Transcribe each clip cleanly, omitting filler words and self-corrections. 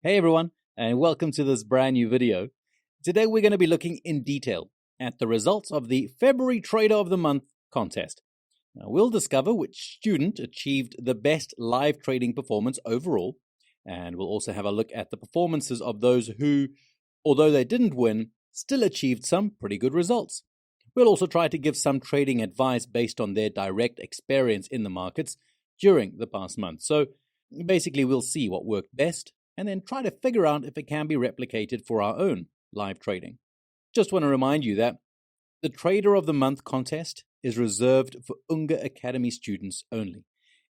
Hey everyone, and welcome to this brand new video. Today we're going to be looking in detail at the results of the February Trader of the Month contest. Now, we'll discover which student achieved the best live trading performance overall, and we'll also have a look at the performances of those who, although they didn't win, still achieved some pretty good results. We'll also try to give some trading advice based on their direct experience in the markets during the past month. So basically we'll see what worked best and then try to figure out if it can be replicated for our own live trading. Just want to remind you that the Trader of the Month contest is reserved for Unger Academy students only.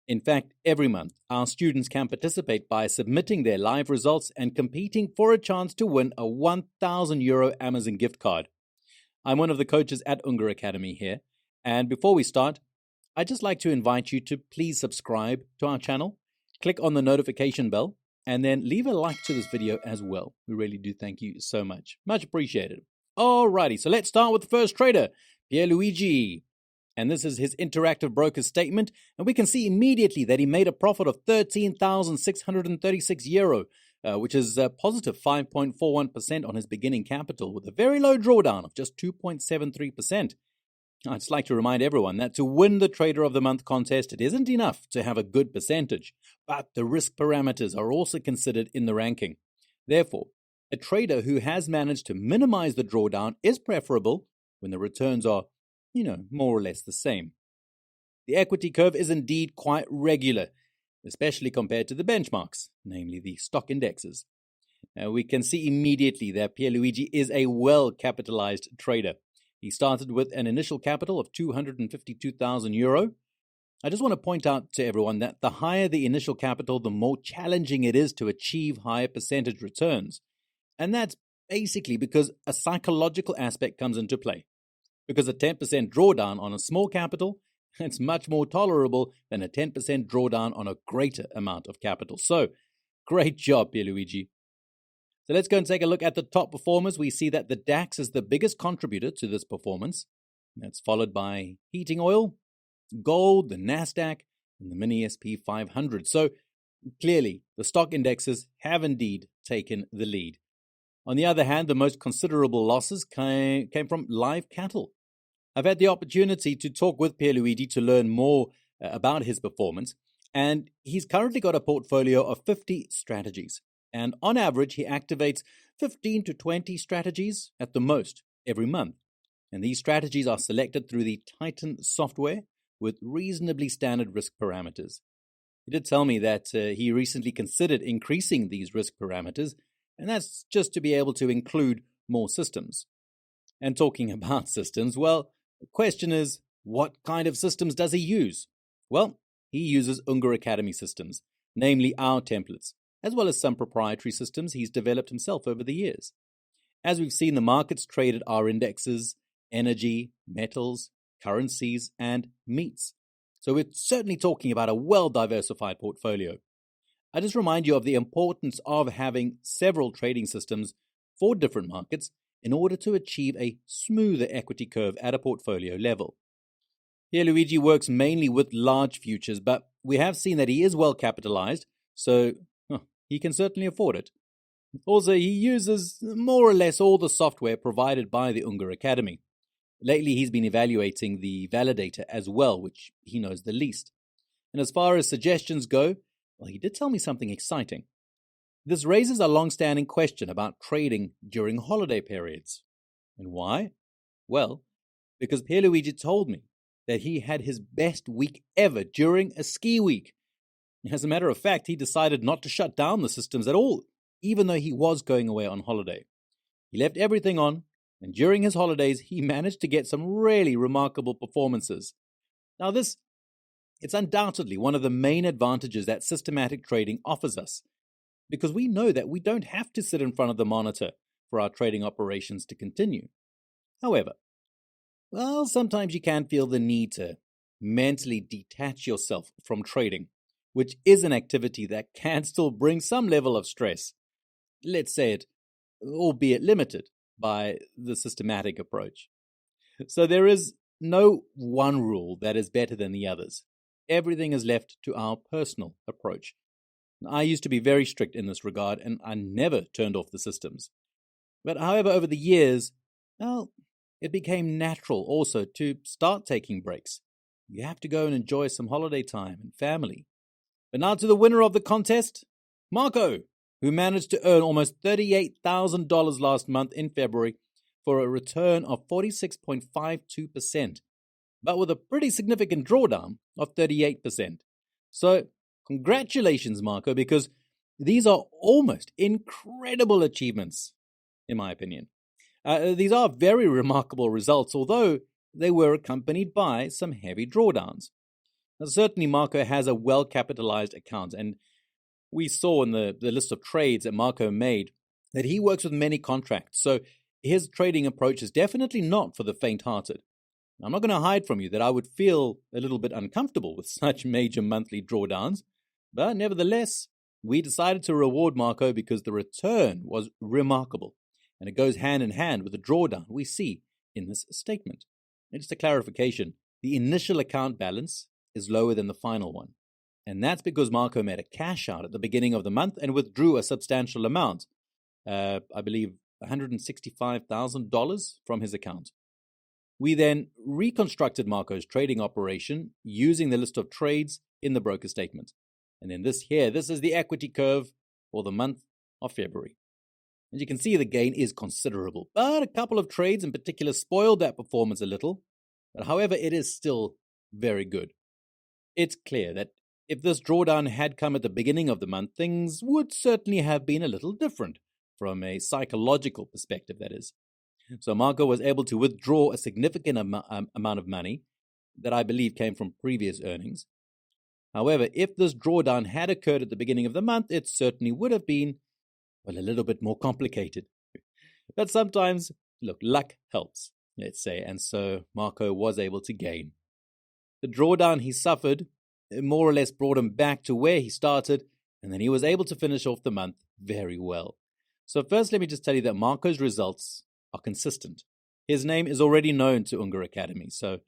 In fact, every month, our students can participate by submitting their live results and competing for a chance to win a €1,000 Amazon gift card. I'm one of the coaches at Unger Academy here, and before we start, I'd just like to invite you to please subscribe to our channel, click on the notification bell, and then leave a like to this video as well. We really do thank you so much. Much appreciated. Alrighty, so let's start with the first trader, Pierluigi. And this is his interactive broker statement. And we can see immediately that he made a profit of €13,636, which is a positive 5.41% on his beginning capital with a very low drawdown of just 2.73%. I'd just like to remind everyone that to win the Trader of the Month contest, it isn't enough to have a good percentage, but the risk parameters are also considered in the ranking. Therefore, a trader who has managed to minimize the drawdown is preferable when the returns are, more or less the same. The equity curve is indeed quite regular, especially compared to the benchmarks, namely the stock indexes. We can see immediately that Pierluigi is a well-capitalized trader. He started with an initial capital of €252,000. I just want to point out to everyone that the higher the initial capital, the more challenging it is to achieve higher percentage returns. And that's basically because a psychological aspect comes into play. Because a 10% drawdown on a small capital, it's much more tolerable than a 10% drawdown on a greater amount of capital. So, great job, Pierluigi. So let's go and take a look at the top performers. We see that the DAX is the biggest contributor to this performance. That's followed by heating oil, gold, the NASDAQ, and the mini SP 500. So clearly, the stock indexes have indeed taken the lead. On the other hand, the most considerable losses came from live cattle. I've had the opportunity to talk with Pierluigi to learn more about his performance, and he's currently got a portfolio of 50 strategies. And on average, he activates 15 to 20 strategies at the most every month. And these strategies are selected through the Titan software with reasonably standard risk parameters. He did tell me that he recently considered increasing these risk parameters, and that's just to be able to include more systems. And talking about systems, well, the question is, what kind of systems does he use? Well, he uses Unger Academy systems, namely our templates, as well as some proprietary systems he's developed himself over the years. As we've seen, the markets traded are indexes, energy, metals, currencies, and meats. So we're certainly talking about a well-diversified portfolio. I just remind you of the importance of having several trading systems for different markets in order to achieve a smoother equity curve at a portfolio level. Pierluigi works mainly with large futures, but we have seen that he is well capitalized, so he can certainly afford it. Also, he uses more or less all the software provided by the Unger Academy. Lately, he's been evaluating the validator as well, which he knows the least. And as far as suggestions go, well, he did tell me something exciting. This raises a long-standing question about trading during holiday periods. And why? Well, because Pierluigi told me that he had his best week ever during a ski week. As a matter of fact, he decided not to shut down the systems at all, even though he was going away on holiday. He left everything on, and during his holidays, he managed to get some really remarkable performances. Now it's undoubtedly one of the main advantages that systematic trading offers us, because we know that we don't have to sit in front of the monitor for our trading operations to continue. However, sometimes you can feel the need to mentally detach yourself from trading, which is an activity that can still bring some level of stress. Let's say it, albeit limited, by the systematic approach. So there is no one rule that is better than the others. Everything is left to our personal approach. I used to be very strict in this regard, and I never turned off the systems. But however, over the years, well, it became natural also to start taking breaks. You have to go and enjoy some holiday time and family. But now to the winner of the contest, Marco, who managed to earn almost $38,000 last month in February for a return of 46.52%, but with a pretty significant drawdown of 38%. So, congratulations, Marco, because these are almost incredible achievements, in my opinion. These are very remarkable results, although they were accompanied by some heavy drawdowns. Now, certainly, Marco has a well-capitalized account, and we saw in the list of trades that Marco made that he works with many contracts, so his trading approach is definitely not for the faint-hearted. I'm not going to hide from you that I would feel a little bit uncomfortable with such major monthly drawdowns, but nevertheless, we decided to reward Marco because the return was remarkable, and it goes hand in hand with the drawdown we see in this statement. And just a clarification, the initial account balance is lower than the final one, and that's because Marco made a cash out at the beginning of the month and withdrew a substantial amount, I believe $165,000 from his account. We then reconstructed Marco's trading operation using the list of trades in the broker statement. And then this is the equity curve for the month of February. As you can see, the gain is considerable, but a couple of trades in particular spoiled that performance a little. But however, it is still very good. It's clear that if this drawdown had come at the beginning of the month, things would certainly have been a little different from a psychological perspective, that is. So Marco was able to withdraw a significant amount of money that I believe came from previous earnings. However, if this drawdown had occurred at the beginning of the month, it certainly would have been, well, a little bit more complicated. But sometimes, look, luck helps, let's say, and so Marco was able to gain. The drawdown he suffered more or less brought him back to where he started, and then he was able to finish off the month very well. So first, let me just tell you that Marco's results are consistent. His name is already known to Unger Academy. So,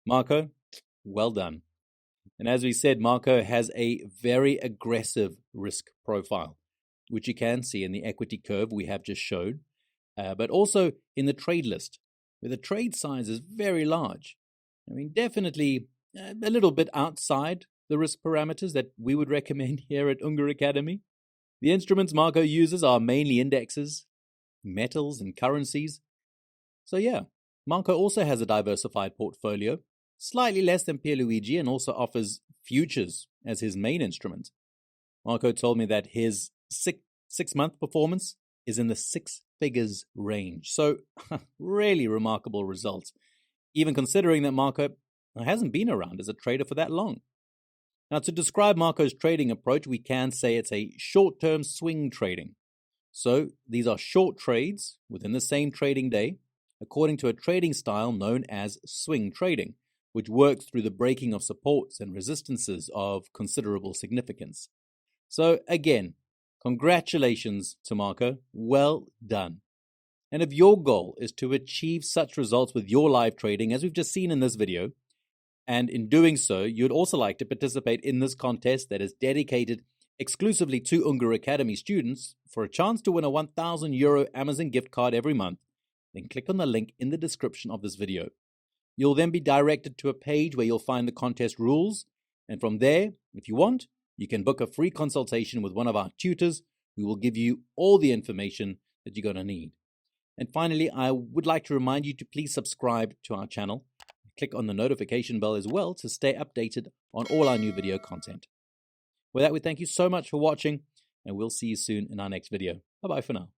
Marco, well done. And as we said, Marco has a very aggressive risk profile, which you can see in the equity curve we have just showed, but also in the trade list, where the trade size is very large. I mean, definitely a little bit outside the risk parameters that we would recommend here at Unger Academy. The instruments Marco uses are mainly indexes, metals, and currencies. So yeah, Marco also has a diversified portfolio, slightly less than Pierluigi, and also offers futures as his main instrument. Marco told me that his six-month performance is in the six figures range. So really remarkable results, even considering that Marco hasn't been around as a trader for that long. Now, to describe Marco's trading approach, we can say it's a short-term swing trading. So these are short trades within the same trading day, according to a trading style known as swing trading, which works through the breaking of supports and resistances of considerable significance. So again, congratulations to Marco. Well done. And if your goal is to achieve such results with your live trading, as we've just seen in this video, and in doing so, you'd also like to participate in this contest that is dedicated exclusively to Unger Academy students for a chance to win a €1,000 Amazon gift card every month, then click on the link in the description of this video. You'll then be directed to a page where you'll find the contest rules, and from there, if you want, you can book a free consultation with one of our tutors who will give you all the information that you're going to need. And finally, I would like to remind you to please subscribe to our channel. Click on the notification bell as well to stay updated on all our new video content. With that, we thank you so much for watching, and we'll see you soon in our next video. Bye-bye for now.